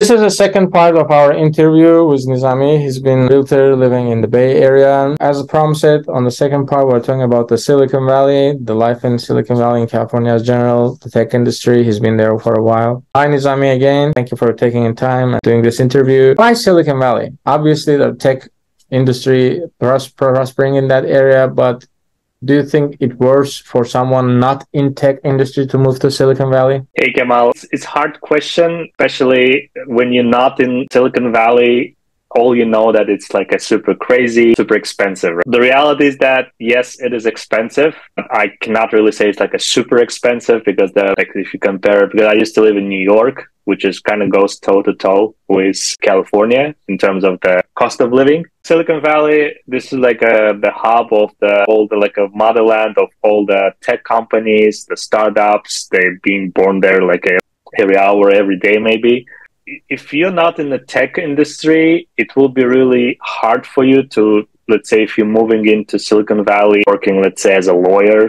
This is the second part of our interview with Nizami. He's been a realtor living in the Bay Area. As promised, on the second part, we're talking about the Silicon Valley, the life in Silicon Valley in California as general, the tech industry. He's been there for a while. Hi, Nizami again. Thank you for taking time and doing this interview. Why Silicon Valley? Obviously, the tech industry prospering in that area, but do you think it works for someone not in tech industry to move to Silicon Valley? Hey, Kemal. It's a hard question, especially when you're not in Silicon Valley. All you know that it's like a super crazy, super expensive. The reality is that, yes, it is expensive. I cannot really say it's like a super expensive because if you compare, because I used to live in New York, which is kind of goes toe to toe with California in terms of the cost of living. Silicon Valley, this is like the hub of a motherland of all the tech companies, the startups. They're being born there like every hour, every day, maybe. If you're not in the tech industry, it will be really hard for you to, let's say, if you're moving into Silicon Valley, working, let's say, as a lawyer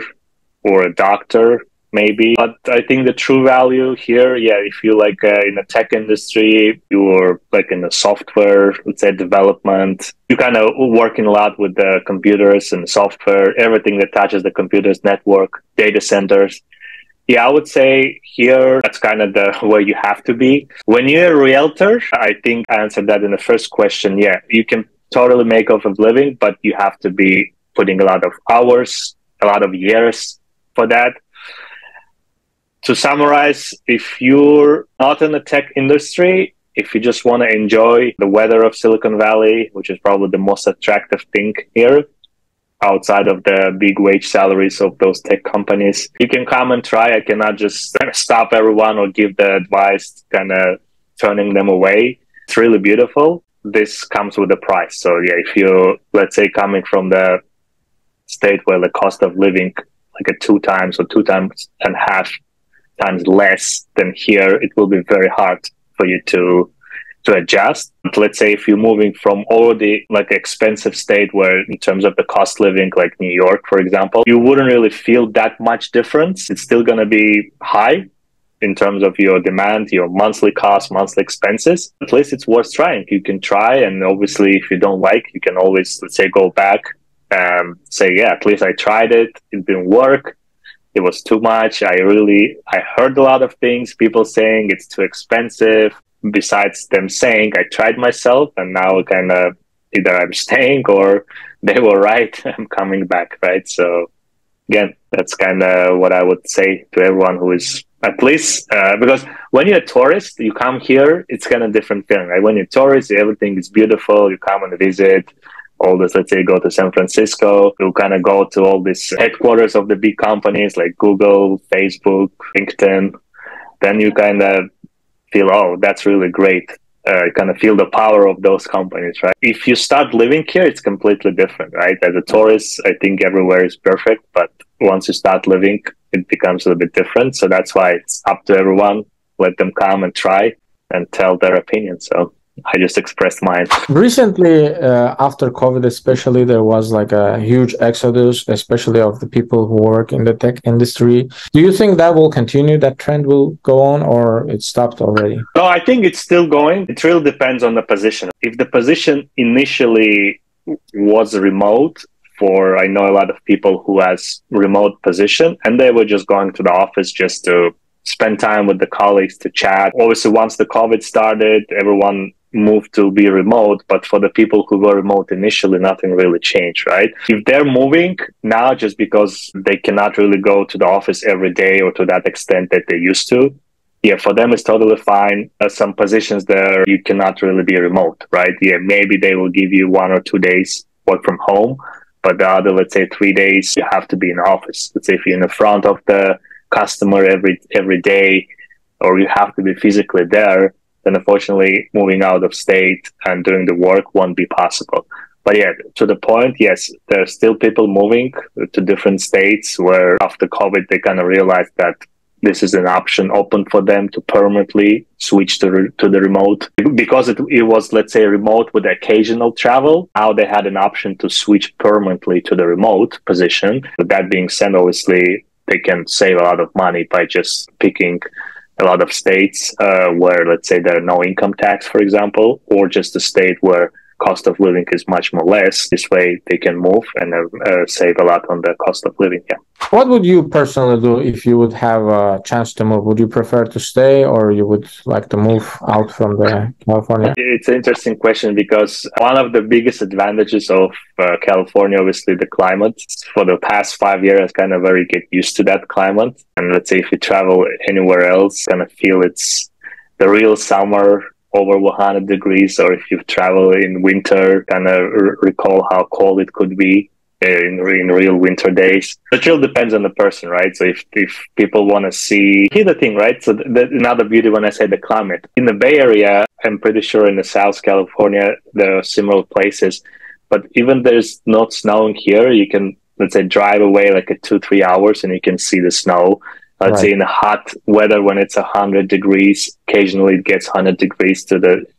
or a doctor, maybe. But I think the true value here, if you're like in the tech industry, you're like in the software, let's say, development, you kind of working a lot with the computers and software, everything that touches the computers, network, data centers. Yeah, I would say here, that's kind of the where you have to be. When you're a realtor, I think I answered that in the first question. Yeah, you can totally make off a living, but you have to be putting a lot of hours, a lot of years for that. To summarize, if you're not in the tech industry, if you just want to enjoy the weather of Silicon Valley, which is probably the most attractive thing here, outside of the big wage salaries of those tech companies, you can come and try. I cannot just stop everyone or give the advice kind of turning them away. It's really beautiful. This comes with a price. So yeah, if you're, let's say, coming from the state where the cost of living like a 2 times or 2.5 times less than here, it will be very hard for you to adjust. Let's say if you're moving from already like expensive state where in terms of the cost living, like New York, for example, you wouldn't really feel that much difference. It's still going to be high in terms of your demand, your monthly cost, monthly expenses. At least it's worth trying. You can try. And obviously, if you don't like, you can always, let's say, go back and say, yeah, at least I tried it. It didn't work. It was too much. I heard a lot of things, people saying it's too expensive. Besides them saying I tried myself and now kind of either I'm staying or they were right, I'm coming back, right? So again, that's kind of what I would say to everyone who is at least, because when you're a tourist, you come here, it's kind of different feeling, right? When you're a tourist, everything is beautiful. You come and visit all this, let's say, go to San Francisco, you kind of go to all these headquarters of the big companies like Google, Facebook, LinkedIn. Then you kind of feel, oh, that's really great. You kind of feel the power of those companies, right? If you start living here, it's completely different, right? As a tourist, I think everywhere is perfect, but once you start living, it becomes a little bit different. So that's why it's up to everyone. Let them come and try and tell their opinion. So I just expressed mine. Recently, after COVID especially, there was like a huge exodus, especially of the people who work in the tech industry. Do you think that will continue, that trend will go on, or it stopped already? No, I think it's still going. It really depends on the position. If the position initially was remote, I know a lot of people who has remote position and they were just going to the office just to spend time with the colleagues, to chat. Obviously, once the COVID started, everyone moved to be remote, but for the people who were remote initially, nothing really changed, right? If they're moving now just because they cannot really go to the office every day or to that extent that they used to, yeah, for them it's totally fine. Some positions there you cannot really be remote, right? Yeah, maybe they will give you 1 or 2 days work from home, but the other, let's say 3 days, you have to be in the office. Let's say if you're in the front of the customer every day, or you have to be physically there, then unfortunately moving out of state and doing the work won't be possible. But yeah, to the point, yes, there's still people moving to different states where after COVID, they kind of realized that this is an option open for them to permanently switch to the remote. Because it was, let's say, remote with occasional travel, now they had an option to switch permanently to the remote position. With that being said, obviously, they can save a lot of money by just picking a lot of states where, let's say, there are no income tax, for example, or just a state where cost of living is much more less. This way they can move and save a lot on the cost of living. Yeah. What would you personally do if you would have a chance to move? Would you prefer to stay, or you would like to move out from the California? It's an interesting question because one of the biggest advantages of California, obviously the climate. For the past 5 years, kind of very get used to that climate. And let's say if you travel anywhere else, kind of feel it's the real summer over 100 degrees, or if you travel in winter, kind of recall how cold it could be in real winter days. It really depends on the person, right? So if people want to see, here's the thing, right? So another beauty when I say the climate. In the Bay Area, I'm pretty sure in the South California, there are similar places. But even there's not snowing here, you can, let's say, drive away like 2-3 hours and you can see the snow. Let's say in the hot weather, when it's 100 degrees, occasionally it gets 100 degrees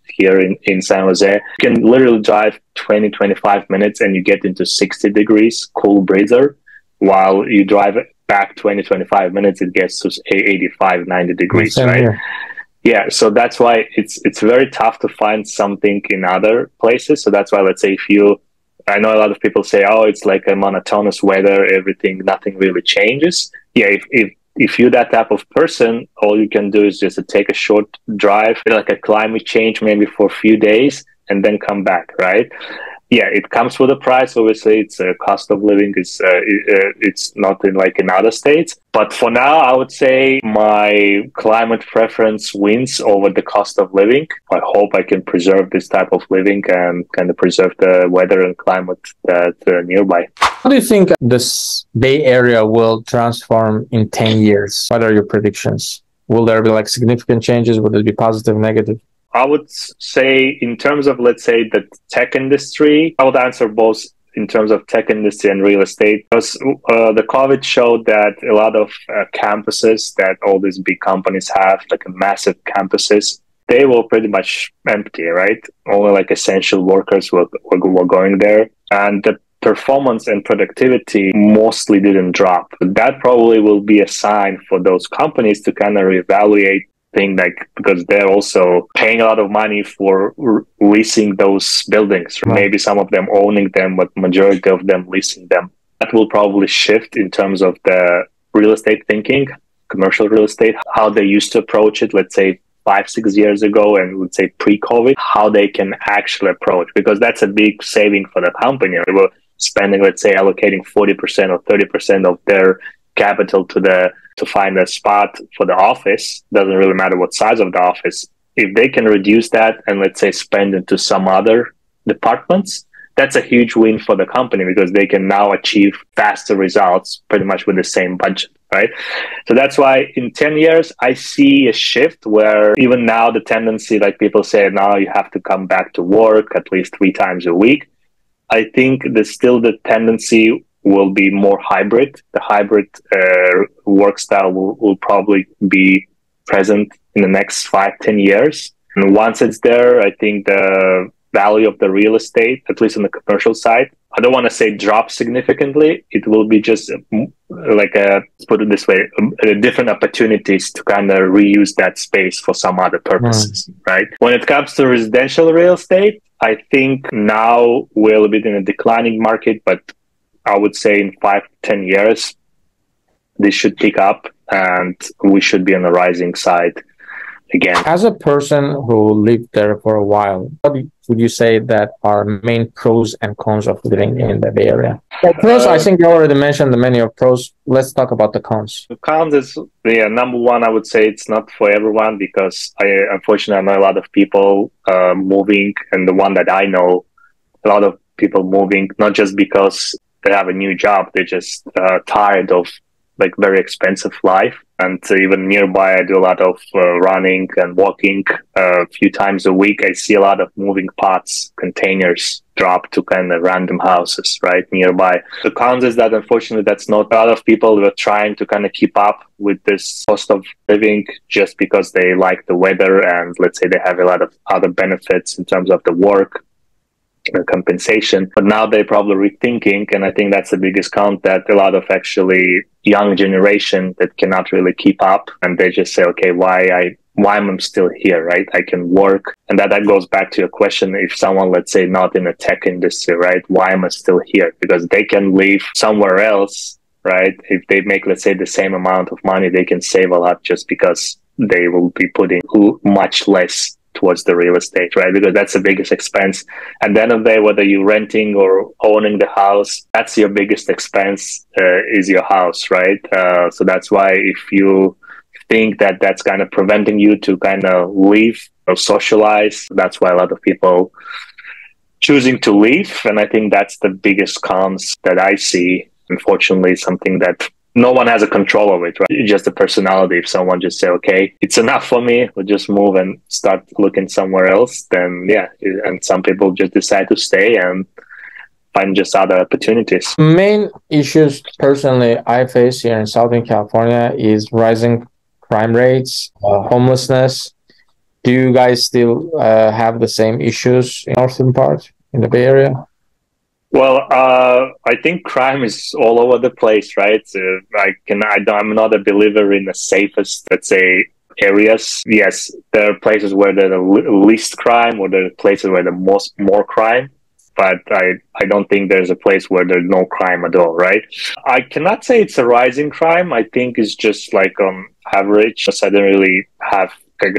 here in San Jose. You can literally drive 20-25 minutes and you get into 60 degrees, cool breezer. While you drive back 20-25 minutes, it gets to 85-90 degrees, right? Here. Yeah, so that's why it's very tough to find something in other places. So that's why, let's say, I know a lot of people say, oh, it's like a monotonous weather, nothing really changes. Yeah, if you're that type of person, all you can do is just to take a short drive, like a climate change, maybe for a few days, and then come back, right? Yeah, it comes with a price. Obviously, it's a cost of living. It's not in other states. But for now, I would say my climate preference wins over the cost of living. I hope I can preserve this type of living and kind of preserve the weather and climate that nearby. How do you think this Bay Area will transform in 10 years? What are your predictions? Will there be like significant changes? Would it be positive, negative? I would say in terms of, let's say, the tech industry, I would answer both in terms of tech industry and real estate, because the COVID showed that a lot of campuses that all these big companies have, like massive campuses, they were pretty much empty, right? Only like essential workers were going there. And the performance and productivity mostly didn't drop. That probably will be a sign for those companies to kind of reevaluate things, like, because they're also paying a lot of money for leasing those buildings. Right. Maybe some of them owning them, but majority of them leasing them. That will probably shift in terms of the real estate thinking, commercial real estate, how they used to approach it, let's say 5-6 years ago, and let's say pre-COVID, how they can actually approach, because that's a big saving for the company. They were spending, let's say, allocating 40% or 30% of their capital to find a spot for the office. Doesn't really matter what size of the office. If they can reduce that and, let's say, spend into some other departments, that's a huge win for the company, because they can now achieve faster results pretty much with the same budget, right? So that's why in 10 years, I see a shift where even now the tendency, like people say, now you have to come back to work at least 3 times a week. I think there's still the tendency will be more hybrid. The hybrid work style will probably be present in the next 5-10 years. And once it's there, I think the value of the real estate, at least on the commercial side, I don't want to say drop significantly. It will be just like put it this way, different opportunities to kind of reuse that space for some other purposes, right? When it comes to residential real estate, I think now we're a bit in a declining market, but I would say in 5-10 years, this should pick up and we should be on the rising side again. As a person who lived there for a while, what would you say that are main pros and cons of living in the Bay Area? The pros, I think you already mentioned the many of pros. Let's talk about the cons. The cons is, number one, I would say it's not for everyone, because unfortunately, I know a lot of people moving, and the one that I know, a lot of people moving, not just because they have a new job, they're just tired of like very expensive life. And even nearby, I do a lot of running and walking a few times a week. I see a lot of moving pots, containers drop to kind of random houses right nearby. The cons is that unfortunately, that's not a lot of people who are trying to kind of keep up with this cost of living just because they like the weather and let's say they have a lot of other benefits in terms of the work. compensation. But now they're probably rethinking, and I think that's the biggest count, that a lot of actually young generation that cannot really keep up, and they just say, okay, why am I still here, right? I can work. And that goes back to your question, if someone, let's say, not in the tech industry, right? Why am I still here? Because they can live somewhere else, right? If they make, let's say, the same amount of money, they can save a lot just because they will be putting much less towards the real estate, right? Because that's the biggest expense. At the end of the day, whether you're renting or owning the house, that's your biggest expense, is your house, right? So that's why if you think that that's kind of preventing you to kind of leave or socialize, that's why a lot of people choosing to leave. And I think that's the biggest cons that I see. Unfortunately, something that no one has a control of it, right? It's just a personality. If someone just say, okay, it's enough for me, we'll just move and start looking somewhere else, then yeah. And some people just decide to stay and find just other opportunities. Main issues personally I face here in Southern California is rising crime rates, homelessness. Do you guys still have the same issues in northern part in the Bay Area? Well, I think crime is all over the place, right? I'm not a believer in the safest, let's say, areas. Yes, there are places where there's the least crime, or there are places where there's more crime. But I don't think there's a place where there's no crime at all, right? I cannot say it's a rising crime. I think it's just like on average. So I don't really have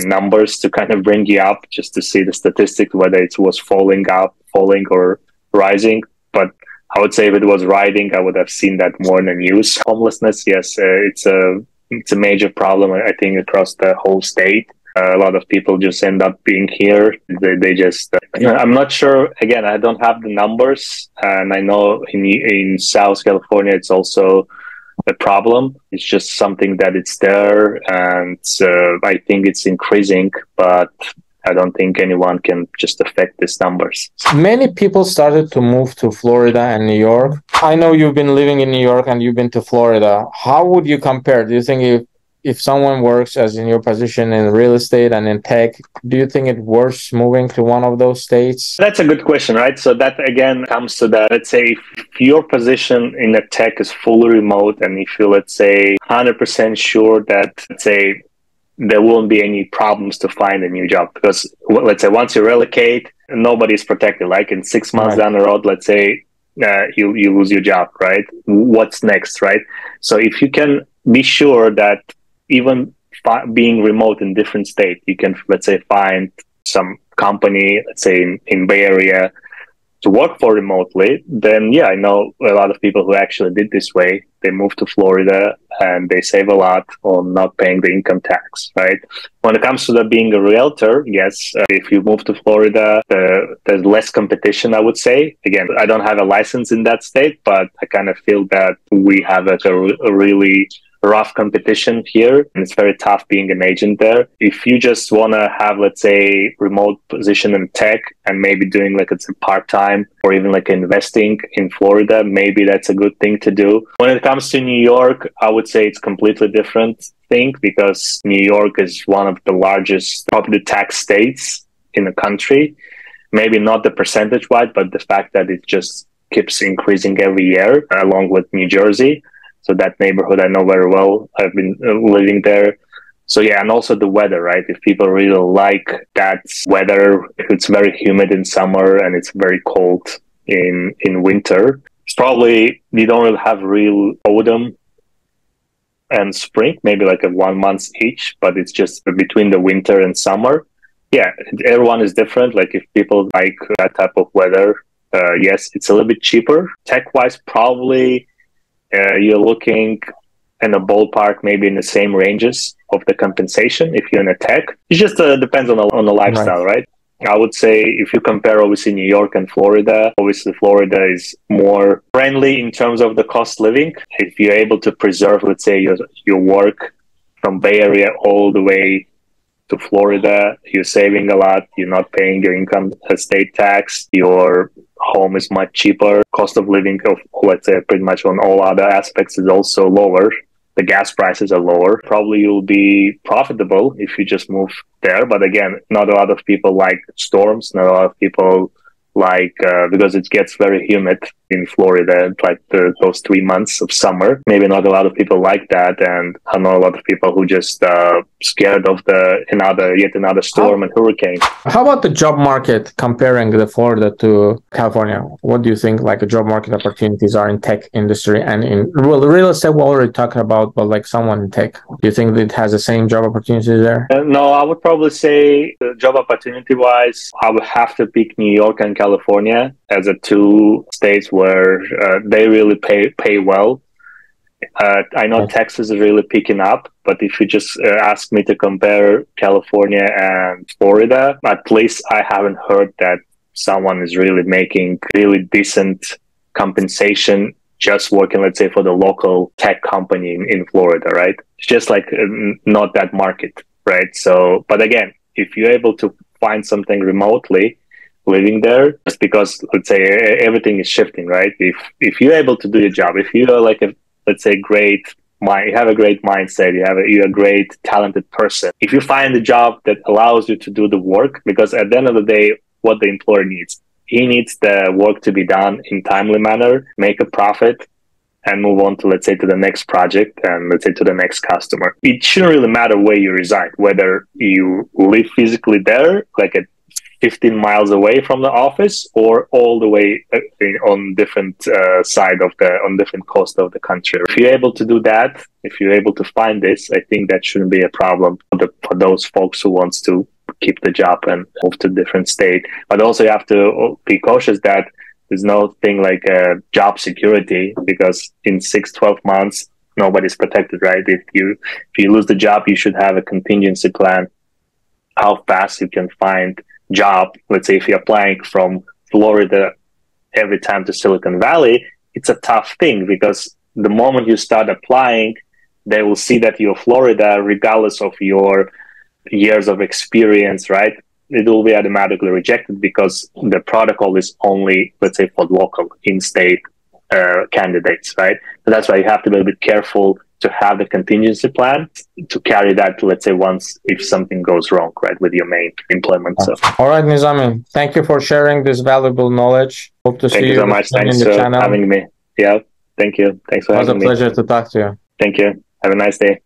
numbers to kind of bring you up just to see the statistics, whether it was falling or rising. But I would say if it was rising, I would have seen that more in the news. Homelessness, yes, it's a major problem, I think, across the whole state. A lot of people just end up being here. They just, I'm not sure. Again, I don't have the numbers, and I know in South California it's also a problem. It's just something that it's there, and I think it's increasing, but I don't think anyone can just affect these numbers. Many people started to move to Florida and New York. I know you've been living in New York and you've been to Florida. How would you compare? Do you think if someone works as in your position in real estate and in tech, do you think it's worth moving to one of those states? That's a good question, right? So that again comes to that. Let's say if your position in the tech is fully remote, and if you're, let's say, 100% sure that, let's say, there won't be any problems to find a new job, because let's say once you relocate, nobody's protected. Like in 6 months down the road, let's say you lose your job, right? What's next, right? So if you can be sure that even being remote in different state, you can, let's say, find some company, let's say in Bay Area, to work for remotely, then yeah, I know a lot of people who actually did this way. They moved to Florida and they save a lot on not paying the income tax, right? When it comes to that being a realtor, yes, if you move to Florida, there's less competition, I would say. Again, I don't have a license in that state, but I kind of feel that we have a really rough competition here, and it's very tough being an agent there. If you just want to have, let's say, remote position in tech and maybe doing like it's a part-time or even like investing in Florida, maybe that's a good thing to do. When it comes to New York, I would say it's completely different thing, because New York is one of the largest property tax states in the country. Maybe not the percentage wise, but the fact that it just keeps increasing every year, along with New Jersey. So that neighborhood I know very well. I've been living there. So yeah, and also the weather, right? If people really like that weather, it's very humid in summer and it's very cold in winter. It's probably, you don't really have real autumn and spring, maybe like a 1 month each, but it's just between the winter and summer. Yeah, everyone is different. Like if people like that type of weather, yes, it's a little bit cheaper. Tech-wise, probably you're looking in a ballpark, maybe in the same ranges of the compensation if you're in a tech. It just depends on the lifestyle, right? I would say if you compare obviously New York and Florida, obviously Florida is more friendly in terms of the cost living. If you're able to preserve, let's say, your work from Bay Area all the way to Florida, you're saving a lot. You're not paying your income state tax. Your home is much cheaper. Cost of living of, let's say, pretty much on all other aspects is also lower. The gas prices are lower. Probably you'll be profitable if you just move there. But again, not a lot of people like storms. Not a lot of people like because it gets very humid in Florida, like those 3 months of summer. Maybe not a lot of people like that, and I know a lot of people who just scared of yet another storm and hurricane. How about the job market comparing the Florida to California? What do you think like job market opportunities are in tech industry and in real estate? We already talked about, but like someone in tech, do you think that it has the same job opportunities there? No, I would probably say job opportunity wise, I would have to pick New York and California as the two states where they really pay well. I know Texas is really picking up, but if you just ask me to compare California and Florida, at least I haven't heard that someone is really making really decent compensation just working, let's say, for the local tech company in Florida, right? It's just like not that market, right? So, but again, if you're able to find something remotely, living there, just because, let's say, everything is shifting, right? If you're able to do your job, if you're like let's say, you have a great mindset, you're a great talented person. If you find a job that allows you to do the work, because at the end of the day, what the employer needs, he needs the work to be done in timely manner, make a profit, and move on to, let's say, to the next project and let's say to the next customer. It shouldn't really matter where you reside, whether you live physically there, like at 15 miles away from the office, or all the way on different on different coast of the country. If you're able to do that, if you're able to find this, I think that shouldn't be a problem for those folks who wants to keep the job and move to a different state. But also you have to be cautious that there's no thing like job security, because in 6-12 months, nobody's protected, right? If you lose the job, you should have a contingency plan, how fast you can find job. Let's say if you're applying from Florida every time to Silicon Valley, it's a tough thing, because the moment you start applying, they will see that you're Florida, regardless of your years of experience, right? It will be automatically rejected, because the protocol is only, let's say, for local in-state candidates, right? So that's why you have to be a bit careful to have the contingency plan to carry that, let's say, once if something goes wrong, right, with your main employment. So, all right, Nizami, thank you for sharing this valuable knowledge. Hope to see you. Thank you so much. Thanks for having me. Yeah, thank you. Thanks for having me. It was a pleasure to talk to you. Thank you. Have a nice day.